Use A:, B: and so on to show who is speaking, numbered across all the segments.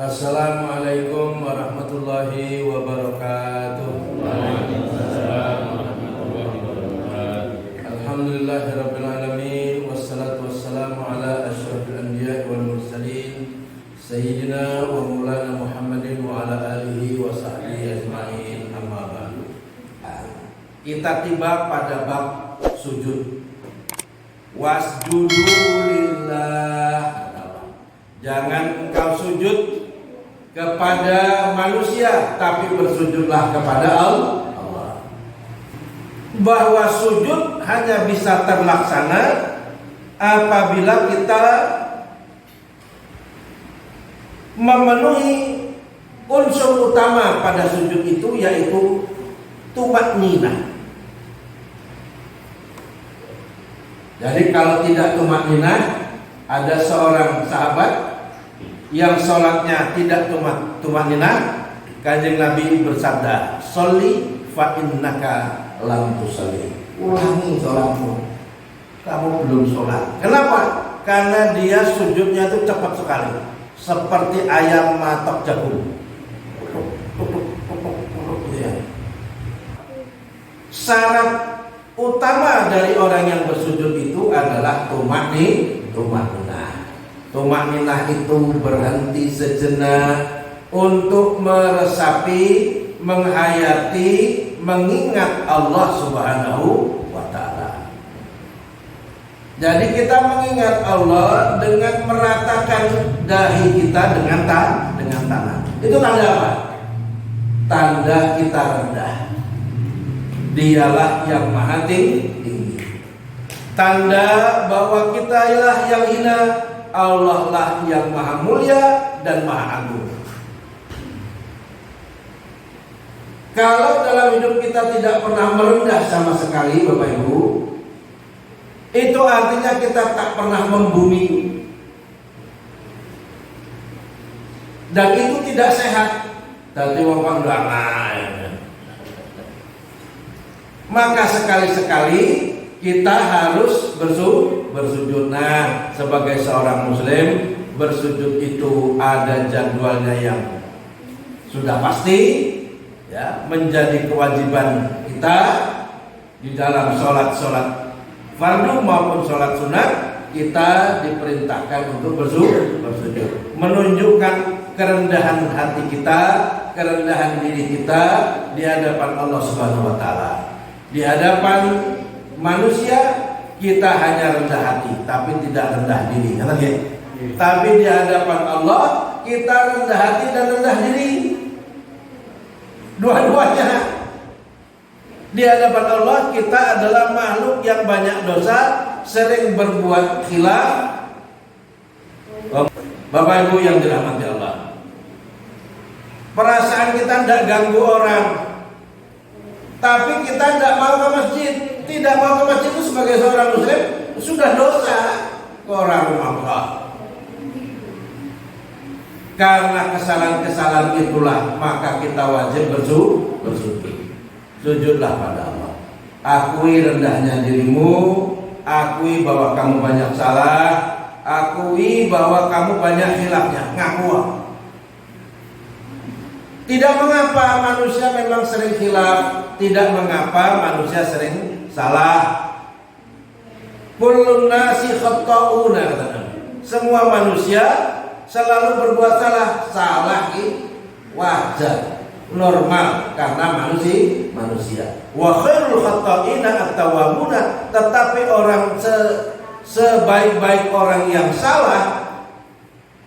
A: Assalamualaikum warahmatullahi wabarakatuh.
B: Waalaikumsalam warahmatullahi wabarakatuh.
A: Alhamdulillahirabbil alamin wassalatu wassalamu ala asyrafil anbiya'i wal mursalin sayyidina wa maulana Muhammadin wa ala alihi wa sahbihi ajmain, amma ba'du. Kita tiba pada bab sujud. Wasjudu lillah. Jangan engkau sujud kepada manusia, tapi bersujudlah kepada Allah. Bahwa sujud hanya bisa terlaksana apabila kita memenuhi unsur utama pada sujud itu, yaitu tumakninah. Jadi kalau tidak tumakninah, ada seorang sahabat yang sholatnya tidak tumakninah. Kanjeng Nabi bersabda, "Sholli fa innaka lam tusalli." Ulangi sholatmu, kamu belum sholat. Kenapa? Karena dia sujudnya itu cepat sekali, seperti ayam matok jagung. Syarat utama dari orang yang bersujud itu adalah tumakninah. Tumakninah itu berhenti sejenak untuk meresapi, menghayati, mengingat Allah Subhanahu wa ta'ala. Jadi kita mengingat Allah dengan meratakan dahi kita dengan tangan. Itu tanda apa? Tanda kita rendah. Dialah yang maha tinggi. Tanda bahwa kita ialah yang hina, Allah lah yang maha mulia dan maha agung. Kalau dalam hidup kita tidak pernah merendah sama sekali, Bapak Ibu, itu artinya kita tak pernah membumi. Dan itu tidak sehat. Tadi wong udah naik. Maka sekali-sekali kita harus bersujud. Nah, sebagai seorang muslim, bersujud itu ada jadwalnya yang sudah pasti, ya, menjadi kewajiban kita di dalam sholat fardu maupun sholat sunat. Kita diperintahkan untuk bersujud, menunjukkan kerendahan hati kita, kerendahan diri kita di hadapan Allah Subhanahu wa ta'ala. Di hadapan manusia kita hanya rendah hati, tapi tidak rendah diri. Tapi di hadapan Allah kita rendah hati dan rendah diri. Dua-duanya. Di hadapan Allah kita adalah makhluk yang banyak dosa, sering berbuat khilaf. Bapak Ibu yang dirahmati Allah, perasaan kita tidak ganggu orang, tapi kita tidak mau ke masjid. Tidak mau ke masjid itu sebagai seorang muslim sudah dosa ke orang Allah. Karena kesalahan-kesalahan itulah maka kita wajib bersujud. Sujudlah pada Allah. Akui rendahnya dirimu, akui bahwa kamu banyak salah, akui bahwa kamu banyak khilafnya, ngaku. Tidak mengapa manusia memang sering khilaf, tidak mengapa manusia sering salah. Kullun nasi khata'una, semua manusia selalu berbuat salah. Salah wajar, normal, karena manusia. Wa khairul khata'ina at-tawwabuna, tetapi orang sebaik-baik orang yang salah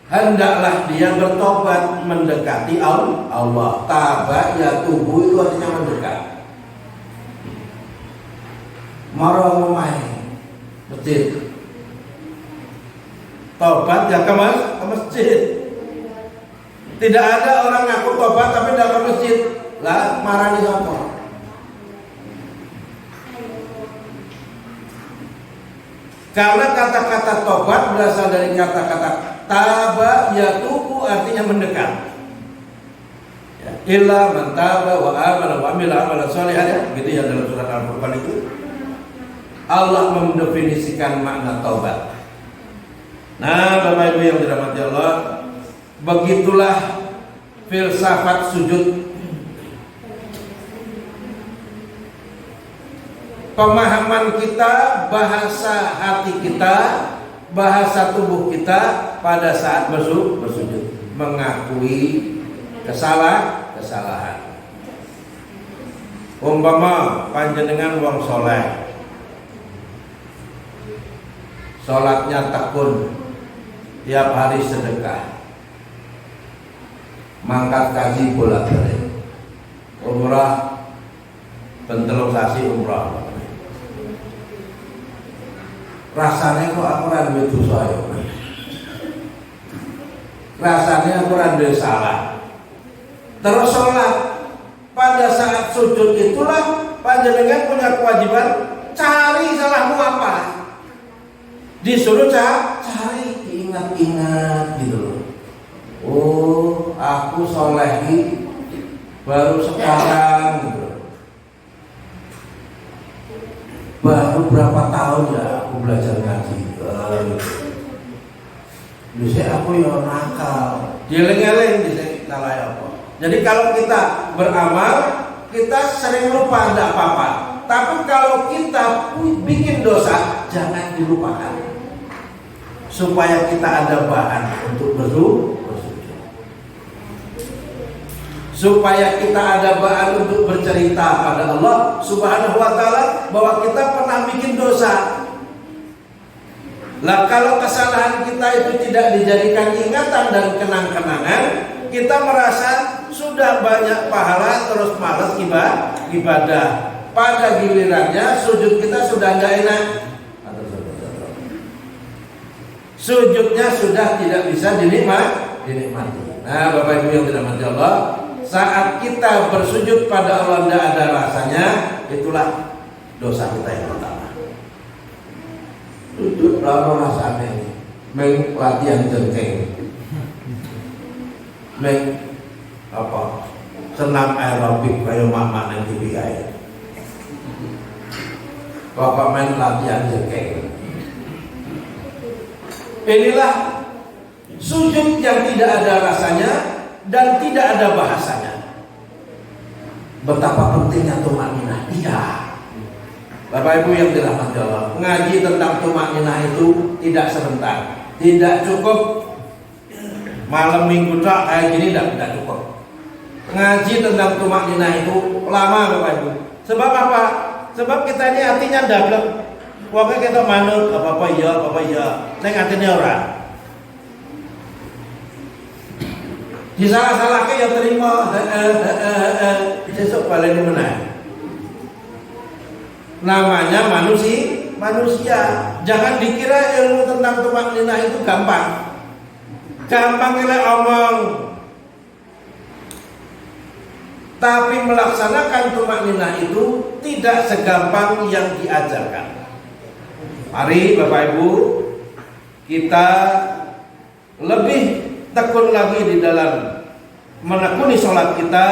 A: hendaklah dia bertobat, mendekati Allah. Taba ya tubuh itu artinya mendekat. Marah main masjid. Tobat ya ke masjid. Tidak ada orang ngaku tobat tapi tidak ke masjid. Lah marah di sana. Karena kata-kata tobat berasal dari kata-kata taba yatubu, artinya mendekat. Illa man taba wa amana wa amila amalan sholihan, ya, gitu ya dalam surat Al-Furqan itu. Allah mendefinisikan makna taubat. Nah, Bapak Ibu yang dirahmati Allah, Begitulah filsafat sujud. Pemahaman kita, bahasa hati kita, bahasa tubuh kita pada saat bersujud, mengakui kesalahan. Umpama panjenengan wong soleh, sholatnya tekun, tiap hari sedekah, mangkat kaji bolak-balik, umrah bentelung sasi umrah. Rasanya kok aku ora duwe dosa ya. Rasanya aku ora duwe salah. Terus sholat, pada saat sujud itulah panjenengan punya kewajiban cari salahmu apa. Disuruh cari, ingat-ingat gitu loh. Oh, aku solehi baru sekarang gitu loh. Baru berapa tahun ya aku belajar ngaji gitu. Biasanya aku ya nakal, dieling-eling bisa salah apa. Jadi kalau kita beramal, kita sering lupa, tidak apa-apa. Tapi kalau kita bikin dosa, jangan dilupakan, supaya kita ada bahan untuk bersujud, supaya kita ada bahan untuk bercerita pada Allah Subhanahu wa Ta'ala bahwa kita pernah bikin dosa. Lah kalau kesalahan kita itu tidak dijadikan ingatan dan kenang-kenangan, kita merasa sudah banyak pahala terus malas ibadah. Pada gilirannya sujud kita sudah tidak enak, sujudnya sudah tidak bisa dinikmati. Nah, Bapak Ibu yang dirahmati Allah, saat kita bersujud pada Allah tidak ada rasanya, itulah dosa kita yang pertama. Sujud lalu rasanya meng latihan jengking, meng apa senam aerobik kayak mama yang dibiayai. Bapak main latihan jengking. Inilah sujud yang tidak ada rasanya dan tidak ada bahasanya. Betapa pentingnya tumakninah. Iya, Bapak Ibu yang dirahmati Allah, ngaji tentang tumakninah itu tidak sebentar, tidak cukup malam minggu tak kayak gini, tidak cukup. Ngaji tentang tumakninah itu lama, Bapak Ibu. Sebab apa? Sebab kita ini hatinya dablek. Pokoknya kita manut apa iya, neng hatinya orang. Disalah-salahnya ya terima, besok paling menang. Namanya manusia. Jangan dikira ilmu tentang tumakninah itu gampang. Gampang kita omong. Tapi melaksanakan tumakninah itu tidak segampang yang diajarkan. Mari Bapak Ibu, kita lebih tekun lagi di dalam menekuni sholat kita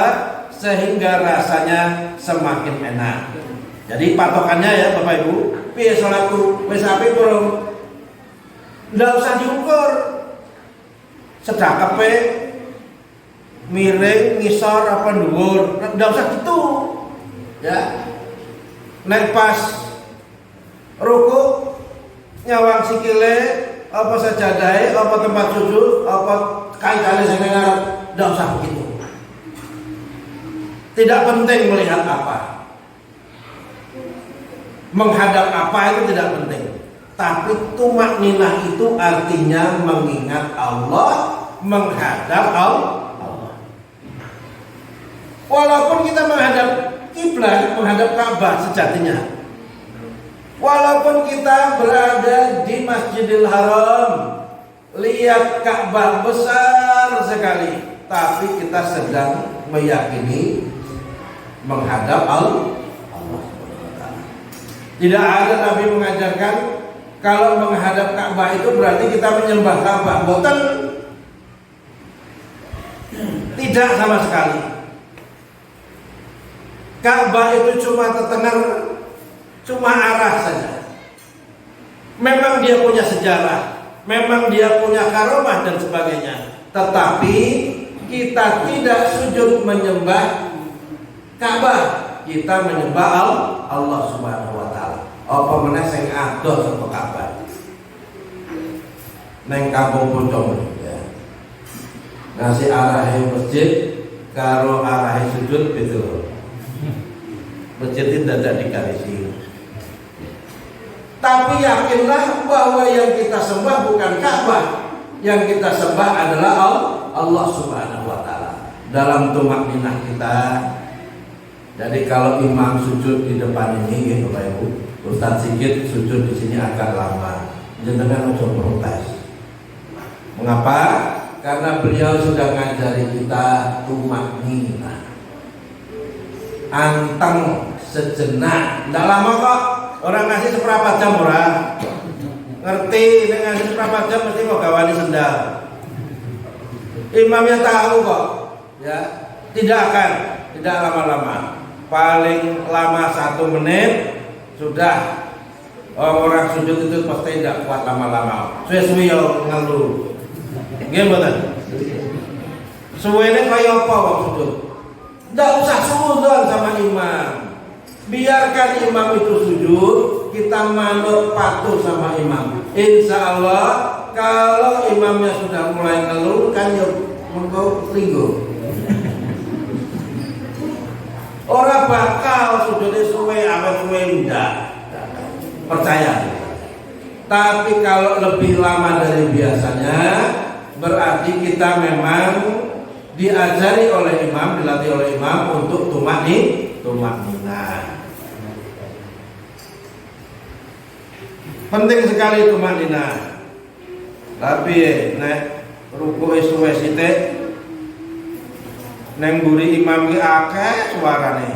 A: sehingga rasanya semakin enak. Jadi patokannya ya Bapak Ibu, piye sholatku wis apik burung, ndak usah diukur sedakepe miring ngisor apa dhuwur, ndak usah gitu ya. Nek pas ruku nyawang sikile apa sajadahe apa tempat sujud apa kaitane sing ngarep, ndak usah begitu. Tidak penting melihat apa, menghadap apa itu tidak penting. Tapi tumakninah itu artinya mengingat Allah, menghadap Allah. Walaupun kita menghadap kiblat, menghadap Ka'bah sejatinya. Walaupun kita berada di Masjidil Haram, lihat Ka'bah besar sekali, tapi kita sedang meyakini menghadap Allah. Tidak ada Nabi mengajarkan kalau menghadap Ka'bah itu berarti kita menyembah Ka'bah. Boten. Tidak sama sekali. Ka'bah itu cuma tetenger, cuma arah saja. Memang dia punya sejarah, memang dia punya karomah dan sebagainya. tetapi kita tidak sujud menyembah Ka'bah, kita menyembah Allah Subhanahu wa taala. Apa meneh sing adoh saka Ka'bah. Neng kampung Pocong ya. Ngasih arahe masjid karo arahe sujud gitu. Masjid itu tidak digarisi. Tapi yakinlah bahwa yang kita sembah bukan Ka'bah. Yang kita sembah adalah Allah Subhanahu wa taala. Dalam tumakninah kita. Jadi kalau imam sujud di depan ini gitu Bapak Ibu, Ustaz Sigit sujud di sini agak lama. Jangan ojo protes. Mengapa? Karena beliau sudah ngajari kita tumakninah. Anteng sejenak. Tidak lama kok. Orang ngasih seperempat jam orang. Ngerti, ngasih seperempat jam mesti mau gawani sendal. Imamnya tahu kok. Ya, tidak lama-lama. Paling lama 1 menit sudah. Orang sujud itu pasti tidak kuat lama-lama. Suwe-suwe yo ngeluh. Nggih mboten. Suwene kaya apa wong sujud? Ndak usah suudzon sama imam. Biarkan imam itu sujud, kita manut patuh sama imam. Insya Allah kalau imamnya sudah mulai ngeluh kan ya mengko linggo. Ora bakal sujudnya suwe awet suwe ndak. Percaya. Tapi kalau lebih lama dari biasanya berarti kita memang diajari oleh imam, dilatih oleh imam untuk tumakninah. Penting sekali tumakninah. Tapi nek rukuke suwe sithik neng mburi imam ki akeh suarane.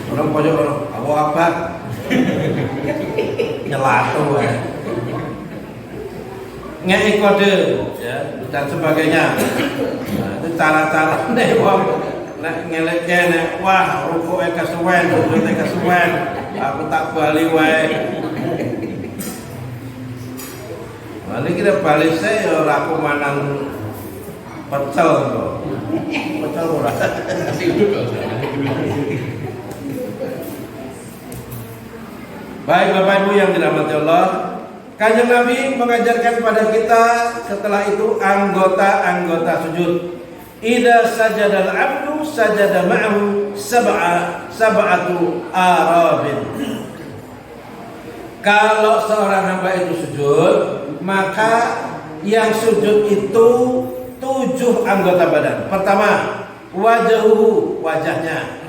A: Orang pojok orang, Allahu Akbar. Nyelatu ya. Ngeki kode ya dan sebagainya. Nah, itu cara-cara wong nek ngeleke nek wah rukuke kesuwen, sujute kesuwen, aku tak bali wae. Mane kita bali saya ora aku manang pecel kok. Pecel ora. Baik Bapak Ibu yang dirahmati Allah, Kanjeng Nabi mengajarkan kepada kita setelah itu anggota-anggota sujud. Idza sajadal abdu sajada ma'ahu sab'atu arabin. Kalau seorang hamba itu sujud, maka yang sujud itu 7 anggota badan. Pertama, wajahuhu, wajahnya.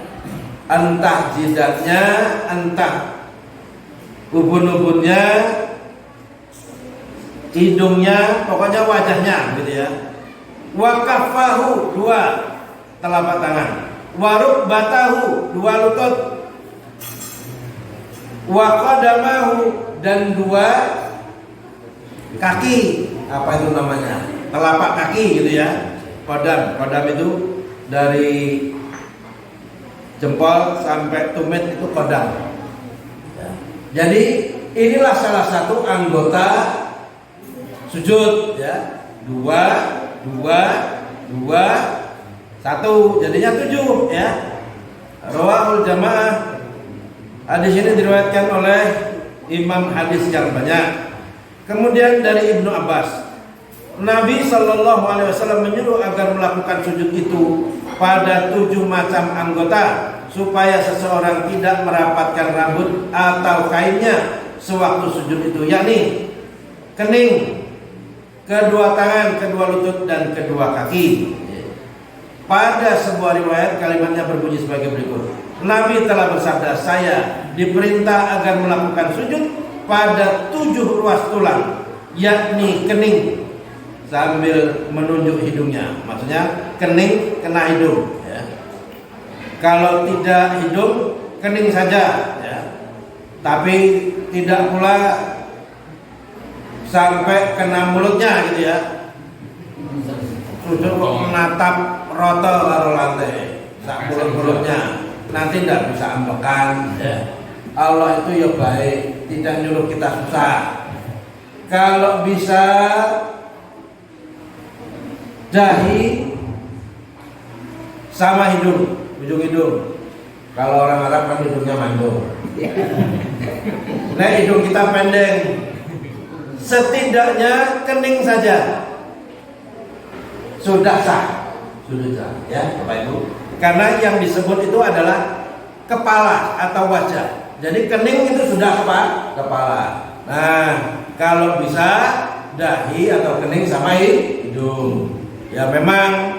A: Entah jidatnya, entah ubun-ubunnya, hidungnya, pokoknya wajahnya gitu ya. Wa kaffahu, 2 telapak tangan. Wa rukbatahu, 2 lutut. Wa qadamahu, dan 2 kaki. Apa itu namanya? Telapak kaki gitu ya. Qadam itu dari jempol sampai tumit itu qadam. Jadi inilah salah satu anggota sujud ya. 2, 1, jadinya 7 ya. Rawahul jamaah. Hadis ini diriwayatkan oleh imam hadis yang banyak. Kemudian dari Ibnu Abbas, Nabi Shallallahu Alaihi Wasallam menyuruh agar melakukan sujud itu pada 7 macam anggota, supaya seseorang tidak merapatkan rambut atau kainnya sewaktu sujud itu, yakni kening, kedua tangan, kedua lutut, dan kedua kaki. Pada sebuah riwayat kalimatnya berbunyi sebagai berikut. Nabi telah bersabda, saya diperintah agar melakukan sujud pada 7 ruas tulang, yakni kening, sambil menunjuk hidungnya. Maksudnya kening kena hidung ya. Kalau tidak hidung, kening saja ya. Tapi tidak pula sampai kena mulutnya gitu ya. Sujud kok menatap rotol karo lantai sak mulut-mulutnya. Nanti tidak bisa ambekan ya. Allah itu ya baik, tidak nyuruh kita susah. Kalau bisa dahi sama hidung, ujung hidung. Kalau orang Arab kan hidungnya mandul. Nah, hidung kita pendek. Setidaknya kening saja sudah sah, ya Bapak Ibu. Karena yang disebut itu adalah kepala atau wajah. Jadi kening itu sudah kepala. Nah, kalau bisa dahi atau kening sama hidung. Ya memang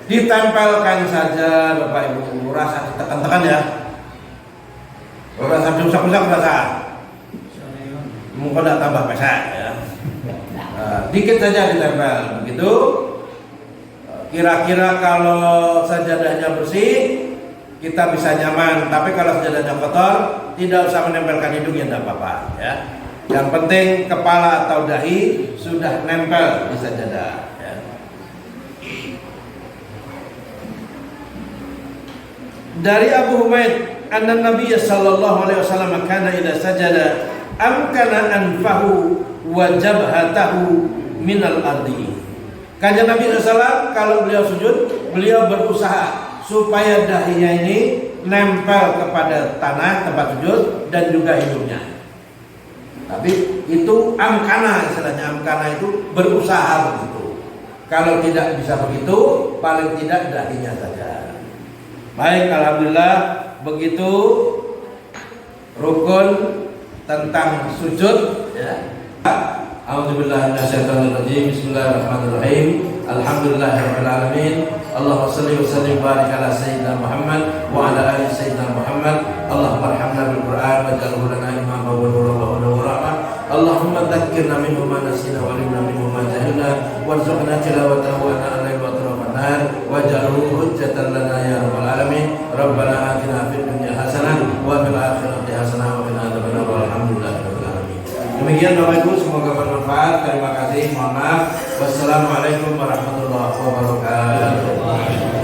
A: ditempelkan saja Bapak Ibu, rasa ditekan-tekan ya. Rasa diusap-usap rasa. Mungkin tidak tambah pesek ya. Dikit saja ditempel begitu. Kira-kira kalau sajadahnya bersih kita bisa nyaman, tapi kalau sajadahnya kotor tidak usah menempelkan hidung ya tidak apa-apa ya. Yang penting kepala atau dahi sudah nempel di sajadah ya. Dari Abu Humaid anna Nabi sallallahu alaihi wasallam kana idza sajada amkana anfahu wa jabhatahu minal ardi. Kanjeng Nabi SAW kalau beliau sujud, beliau berusaha supaya dahinya ini nempel kepada tanah tempat sujud dan juga hidungnya. Tapi itu amkana, istilahnya amkana itu berusaha begitu. Kalau tidak bisa begitu, paling tidak dahinya saja. Baik, alhamdulillah begitu rukun tentang sujud ya. A'udzubillahi minasyaitonirrajim. Bismillahirrahmanirrahim. Alhamdulillahirabbil alamin. Allahumma shalli wa sallim barik ala sayyidina Muhammad wa ala ali sayyidina Muhammad. Allahumma arhamna bil Qur'an waj'alhu lana imaman wa nuran wa rahmah. Allahumma dzakkirna minhu ma nasina wa 'allimna minhu ma jahilna warzuqna tilawatahu wa na'lamu wa tarafanar waj'alhu hujjatan lana ya rabbal alamin. Rabbana atina fid dunya hasanah wa fil akhirati hasanah wa qina adzabannar. Walhamdulillahirabbil alamin. Demikian Bapak Ibu, semoga bermanfaat. Terima kasih. Mohon maaf. Wassalamualaikum warahmatullahi wabarakatuh.